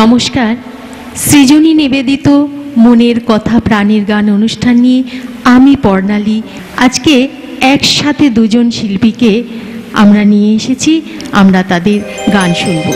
নমস্কার। সৃজনী নিবেদিত মনের কথা প্রাণের গান অনুষ্ঠান নিয়ে আমি পর্ণালী আজকে একসাথে দুজন শিল্পীকে আমরা নিয়ে এসেছি। আমরা তাদের গান শুনব।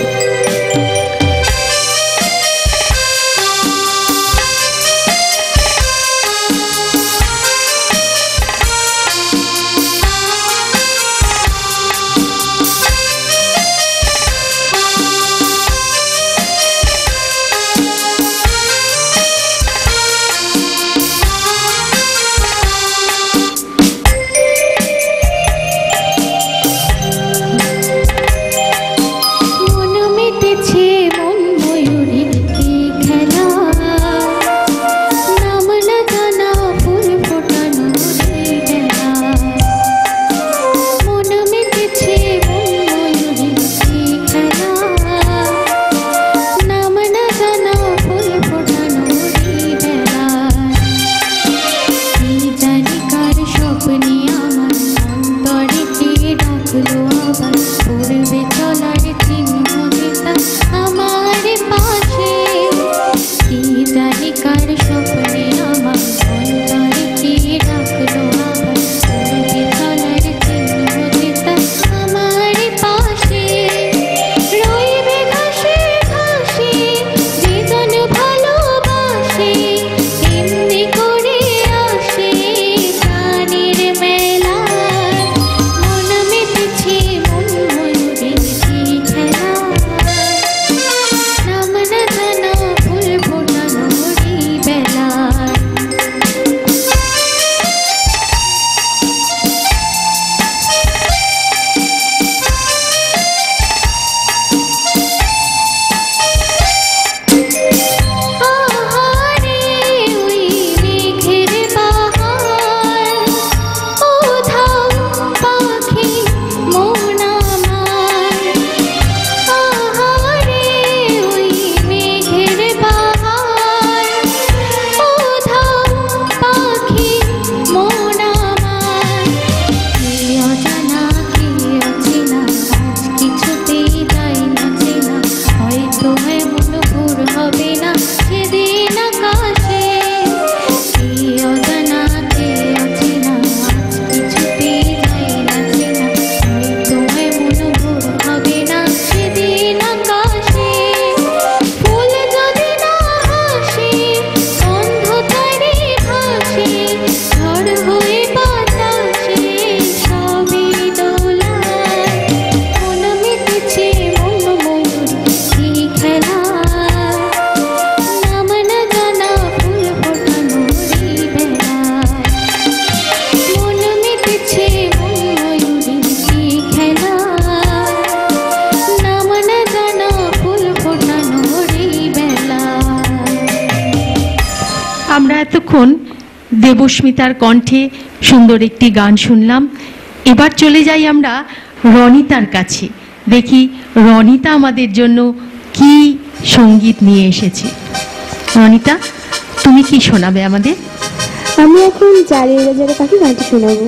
দেবস্মিতার কণ্ঠে সুন্দর একটি গান শুনলাম। এবার চলে যাই আমরা রনিতার কাছে, দেখি রনিতা আমাদের জন্য কি সঙ্গীত নিয়ে এসেছে। রনিতা, তুমি কি শোনাবে আমাদের? আমি এখন যারে যারে পাখি গানটি শোনাবো।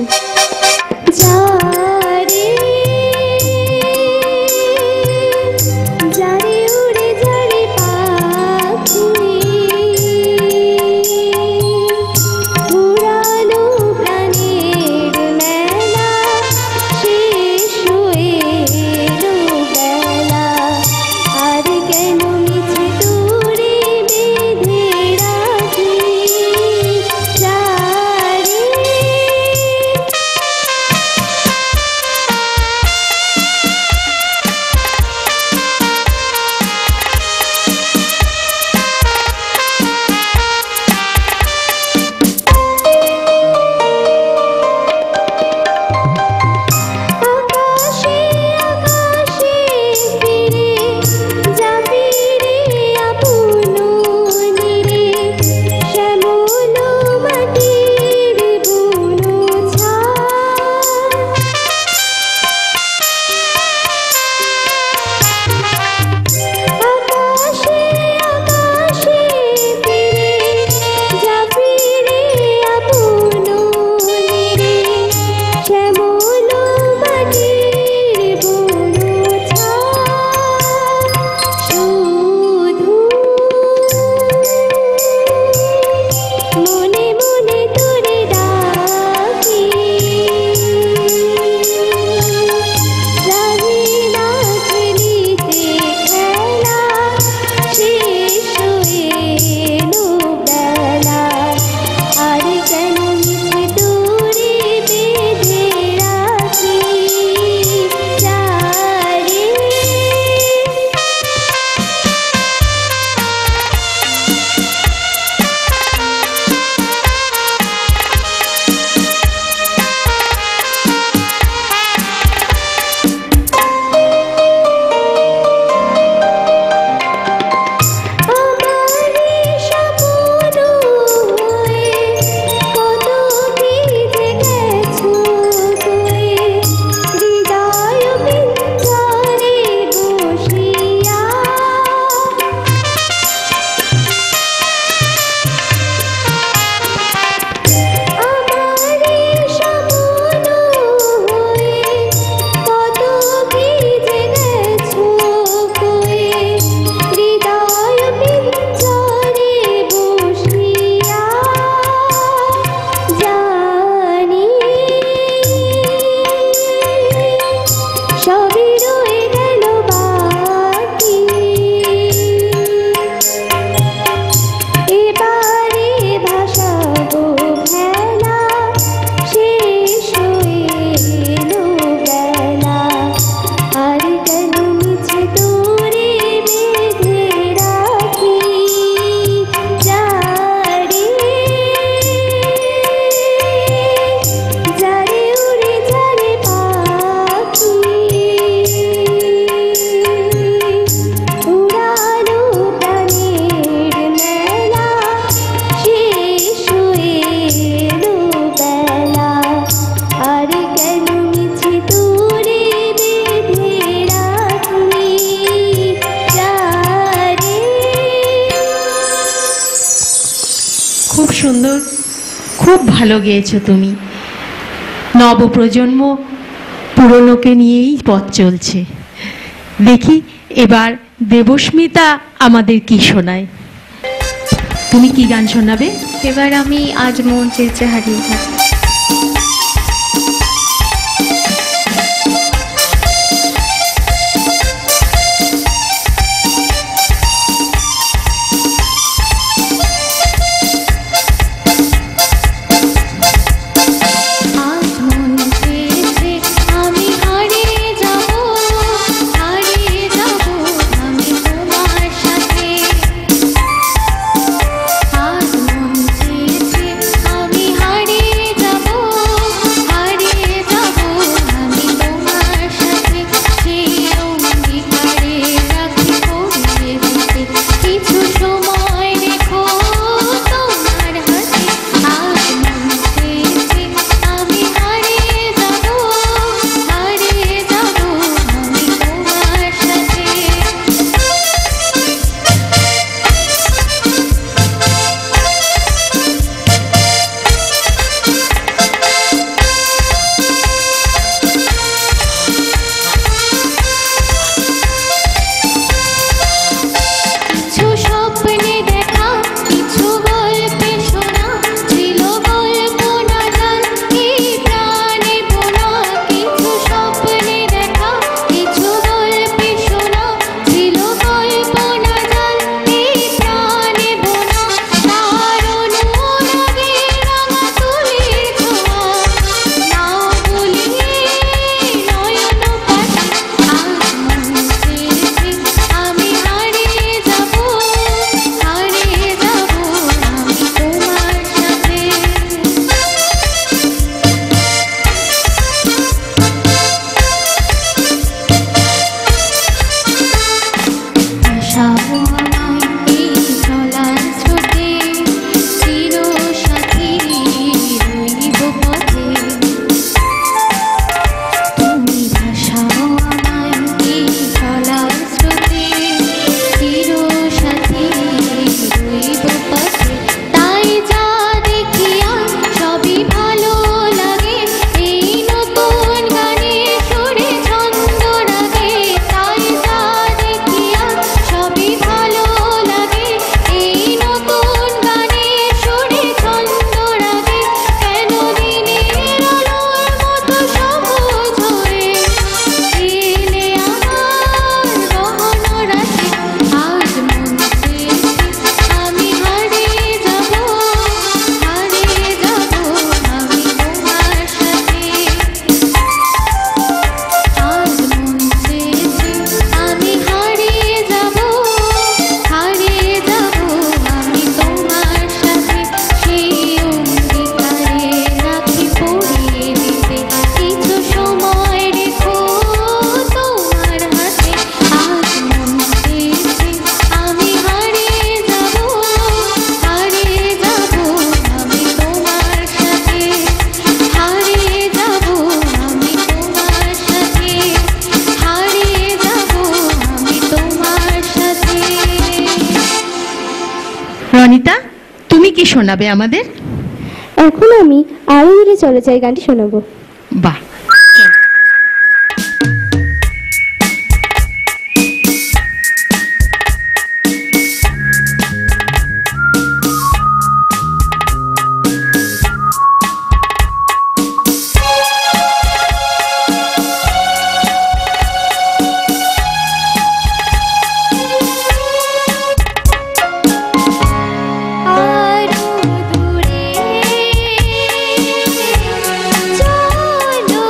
খুব সুন্দর, খুব ভালো গেয়েছো তুমি। নবপ্রজন্ম পুরনোকে নিয়েই পথ চলছে। দেখি এবার দেবস্মিতা আমাদের কি শোনায়। তুমি কি গান শোনাবে? এবার আমি আজ মন চেয়েছে হারিয়ে থাকি। রনিতা, তুমি কি শোনাবে আমাদের? এখন আমি আরো দূরে চলে যাই গানটি শোনাবো। বাহ, আরো দূরে চলো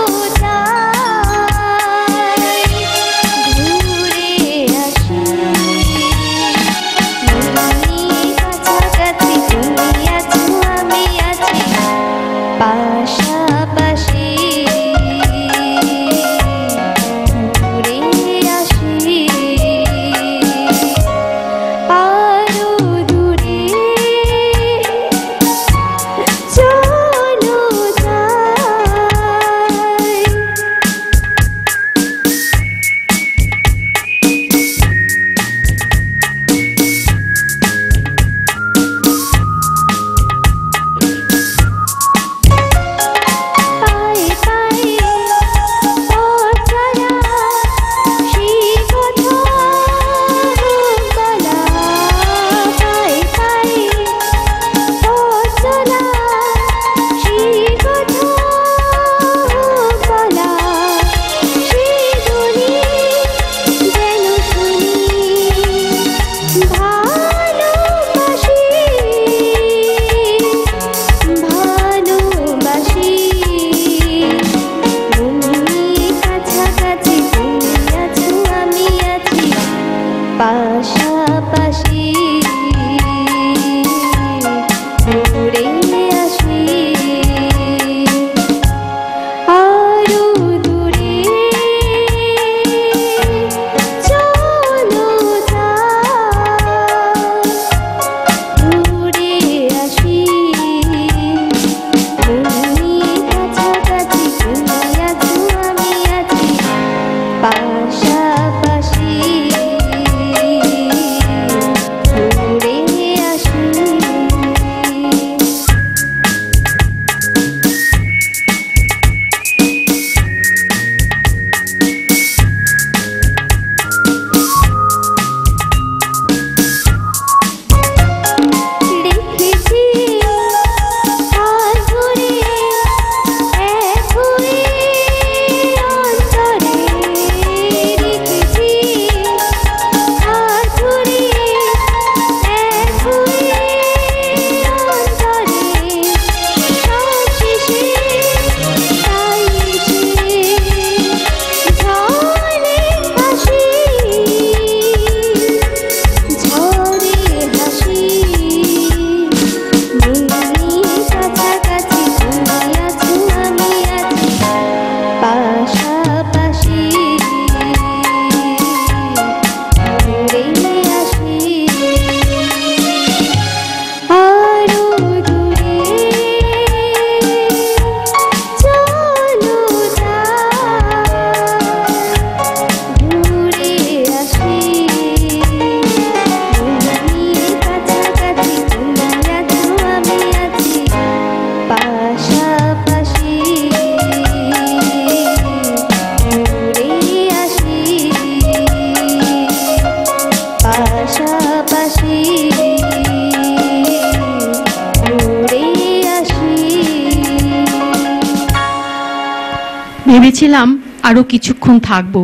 ভেবেছিলাম আরো কিছুক্ষণ থাকবো,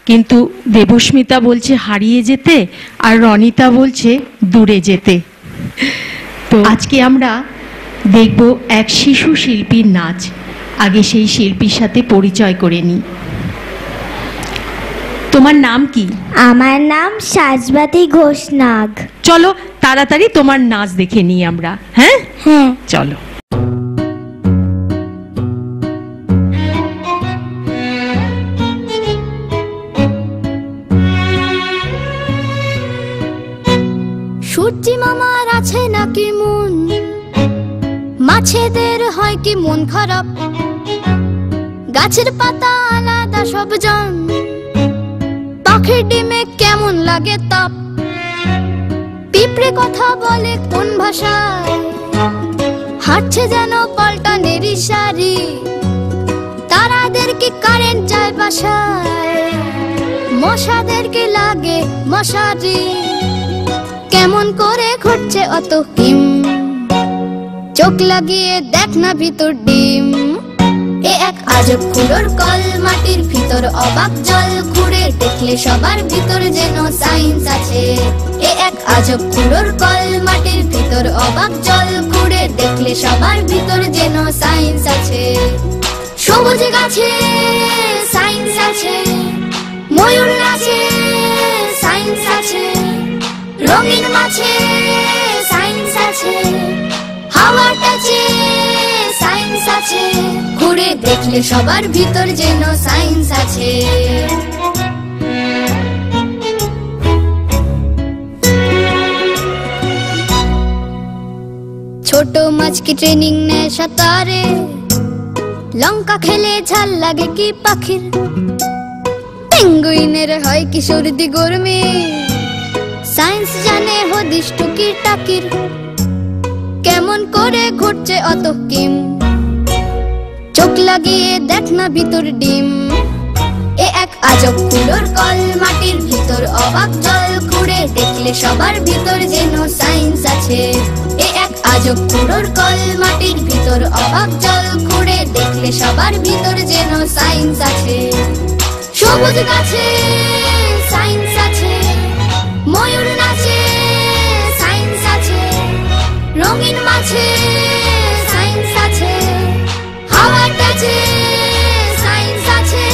কিন্তু দেবস্মিতা বলছে হারিয়ে যেতে আর রনিতা বলছে দূরে যেতে। তো আজকে আমরা দেখব এক শিশু শিল্পীর নাচ। আগে সেই শিল্পীর সাথে পরিচয় করে নিই। তোমার নাম কি? আমার নাম সাজবাতি ঘোষ নাগ। চলো তাড়াতাড়ি তোমার নাচ দেখে নিই আমরা। হ্যাঁ হ্যাঁ, চলো। সূর্যি মামার আছে নাকি মন, মাছেদের হয় কি মন খারাপ, গাছের পাতা আলাদা সব জন, পাখির ডিমে কেমন লাগে তাপ, পিঁপড়ে কথা বলে কোন ভাষায়, হাঁটছে যেন পল্টনের ইশারি, তারাদের কি কারেন্ট যায় বাসায়, মশাদের কি লাগে মশারি, কেমন করে ঘটছে অত হিম, চোখ লাগিয়ে দেখ না ভিতর ডিম, এ এক আজব কুলোর কল, মাটির ভিতর অবাক জল, ঘুরে দেখলে সবার ভিতর যেন সায়েন্স আছে, এ এক আজব কুলোর কল, মাটির ভিতর অবাক জল, ঘুরে দেখলে সবার ভিতর যেন সায়েন্স আছে, সবুজ গাছে সায়েন্স আছে, ময়ূর নাচে সায়েন্স আছে, রঙিন মাছে সায়েন্স আছে, হাওয়ার কাছে সায়েন্স আছে, ঘুরে দেখলে সবার ভিতর যেন সায়েন্স আছে। ছোট মাছ কি ট্রেনিং নেয় সাঁতারে, লঙ্কা খেলে ঝাল লাগে কি পাখির, পেঙ্গুইনের হয় কি সর্দি গরমে, সায়েন্স জানে হদিস টুকির টাকির, কেমন করে ঘটছে অত কিম, চোখ লাগিয়ে দেখ না ভিতর ডিম, এ এক আজব কুলোর কল, মাটির ভিতর অবাক জল, ঘুরে দেখলে সবার ভিতর যেন সায়েন্স আছে, এ এক আজব কুলোর কল, মাটির ভিতর অবাক জল, ঘুরে দেখলে সবার ভিতর যেন সায়েন্স আছে, সবুজ গাছে সায়েন্স আছে, ময়ূর নাচে সায়েন্স আছে, রঙিন মাছে সায়েন্স আছে, হাওয়ার কাছে সায়েন্স আছে।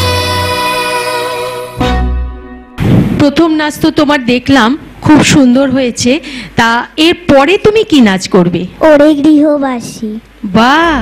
প্রথম নাচ তো তোমার দেখলাম, খুব সুন্দর হয়েছে। তা এর পরে তুমি কি নাচ করবে? ওরে গৃহবাসী। বাহ,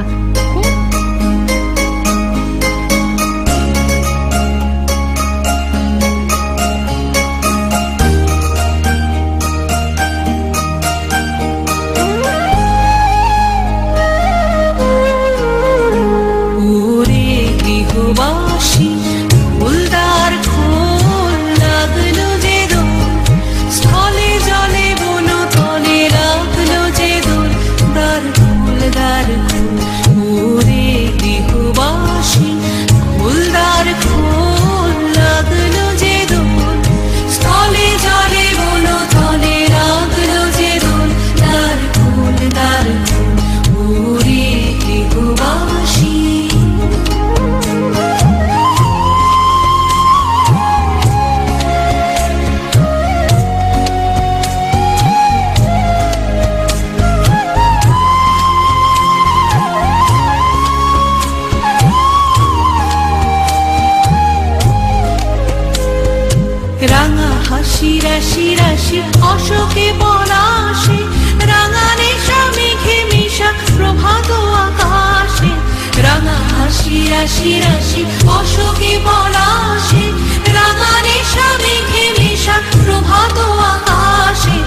রাশি রাশি অশোকে পলাশে, রাঙা নেশা মেঘে মিশা প্রভাত আকাশে, রাঙা হাসি রাশি রাশি অশোকে পলাশে, রাঙা নেশা মেঘে মিশা প্রভাত আকাশে,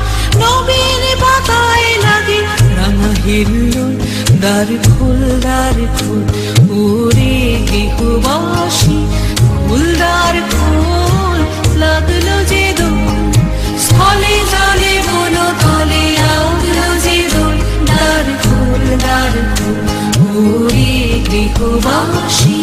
নবীন পাতায় লাগে রাঙা হিল্লোল, দ্বার খোল ওরে গৃহবাসী, ফুলদার খোল লাগলো যে দোল, স্থলে জলে বন তলে লাগলো যে দোল, দ্বার খোল ওরে গৃহবাসী।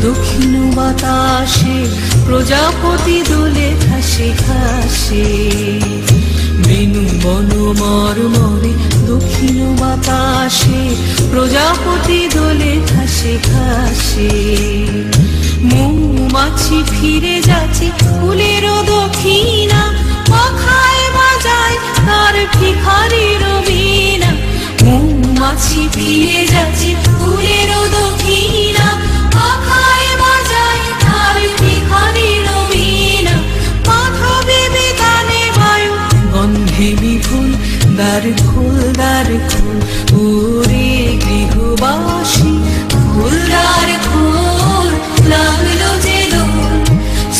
দক্ষিণ বাতাসে প্রজাপতি দোলে ঘাসে ঘাসে বেনু বন মরমরে দক্ষিণ বাতাসে প্রজাপতি দোলে ঘাসে ঘাসে মৌমাছি ফিরে যাচ্ছে ফুলেরও দক্ষিণা পাখায় বাজায় তার ভিখারির বীণা মৌমাছি ফিরে যাচ্ছে ফুলেরও দক্ষিণা পাখায় বাজায় তার ভিখারির বীণা মাধবী বেগানে বায়ু গন্ধে বিপুল দ্বার খোল ওরে গৃহবাসী ফুলদার খোল লাগলো যে দোল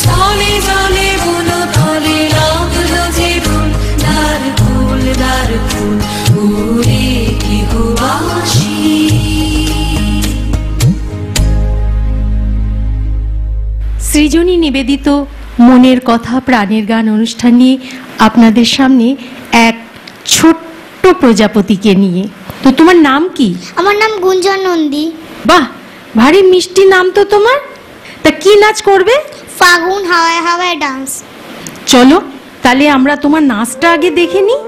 স্থলে জলে বলো তলে লাগলো যে দোল দ্বার খোল ওরে গৃহবাসী। সৃজনী নিবেদিত মনের কথা প্রাণের গান অনুষ্ঠান নিয়ে আপনাদের সামনে এক ছোট্ট প্রজাপতিকে নিয়ে। তো তোমার নাম কি? আমার নাম গুঞ্জন নন্দী। বাহ, ভারী মিষ্টি নাম তো তোমার। তা কি নাচ করবে? ফাগুন হাওয়ায় হাওয়ায় ডান্স। চলো তাহলে আমরা তোমার নাচটা আগে দেখে নিই।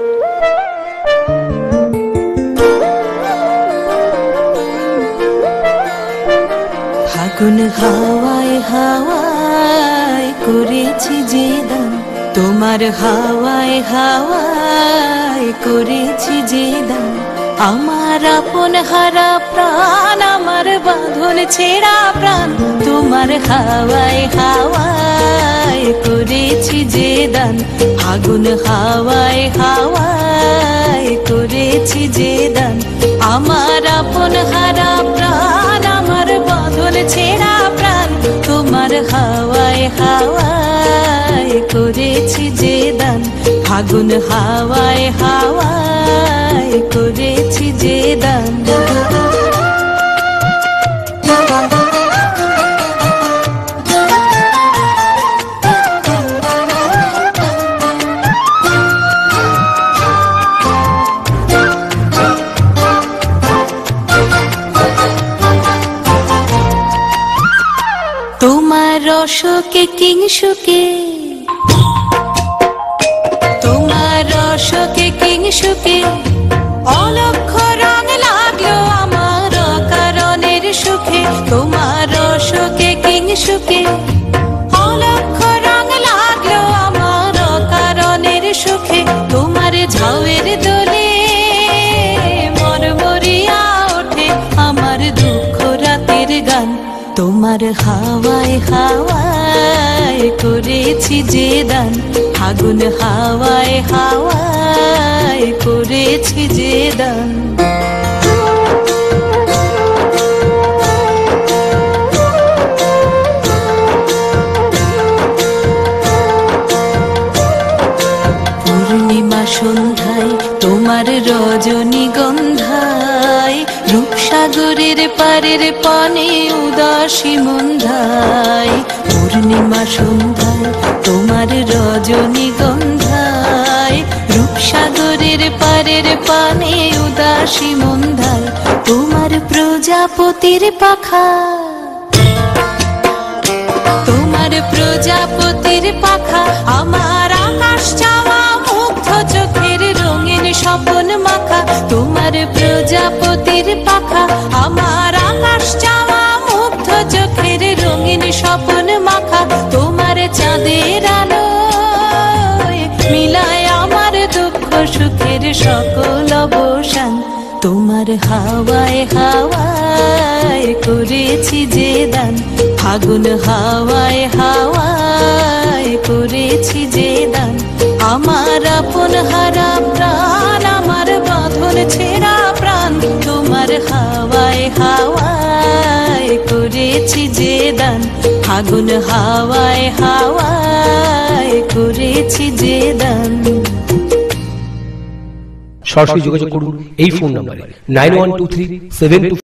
ফাগুন হাওয়ায় হাওয়ায় করেছি যে দান তোমার হাওয়ায় হাওয়ায় করেছি যে দান আমার আপন হারা প্রাণ আমার বাঁধন ছেঁড়া প্রাণ তোমার হাওয়ায় হাওয়ায় করেছি যে দান ফাগুন হাওয়ায় হাওয়ায় করেছি যে দান আমার আপন হারা প্রাণ আমার বাঁধন ছেঁড়া প্রাণ তোমার হাওয়ায় হাওয়ায় করেছি যে দান ফাগুন হাওয়ায় হাওয়ায় করেছি যে দান। তোমার রসকে কিংসুকে তোমার রসকে কিংসুকে অলক্ষ রং লাগলো আমার কারণের সুখে তোমার রসকে কিংসুকে অলক্ষ রং লাগলো আমার কারণের সুখে তোমার ঝাউয়ের দোলে মরমরিয়া ওঠে আমার দুঃখ রাতের গান তোমার হাওয়ায় হাওয়ায় করেছি যে দান ফাগুন হাওয়ায় হাওয়ায় করেছি যে দান। পূর্ণিমা সন্ধ্যায় তোমার রজনীগন্ধায় রূপসাগরের পারের পানে উদাসী মন্ধায় পূর্ণিমা সন্ধ্যায় তোমার রজনীগন্ধায় রূপসাগরের পারের পানে উদাসী মন্ধায় তোমার প্রজাপতির পাখা তোমার প্রজাপতির পাখা আমার আকাশ চাওয়া মুগ্ধ চোখের রঙিন স্বপন মাখা তোমার প্রজাপতির পাখা আমার আকাশ চাওয়া মুগ্ধ চোখের রঙিন স্বপন মাখা তোমার চাঁদের আলো মিলায় আমার দুঃখ সুখের সকল অবসান তোমার হাওয়ায় হাওয়ায় করেছি যে দান ফাগুন হাওয়ায় হাওয়ায় করেছি যে দান আমার আপন হারা প্রাণ আমার বাঁধন ছেঁড়া প্রাণ তোমার হাওয়ায় হাওয়ায় করেছি যে দান ফাগুন হাওয়ায় হাওয়ায় করেছি যে দান। সরাসরি যোগাযোগ করুন এই ফোন নম্বরে 912372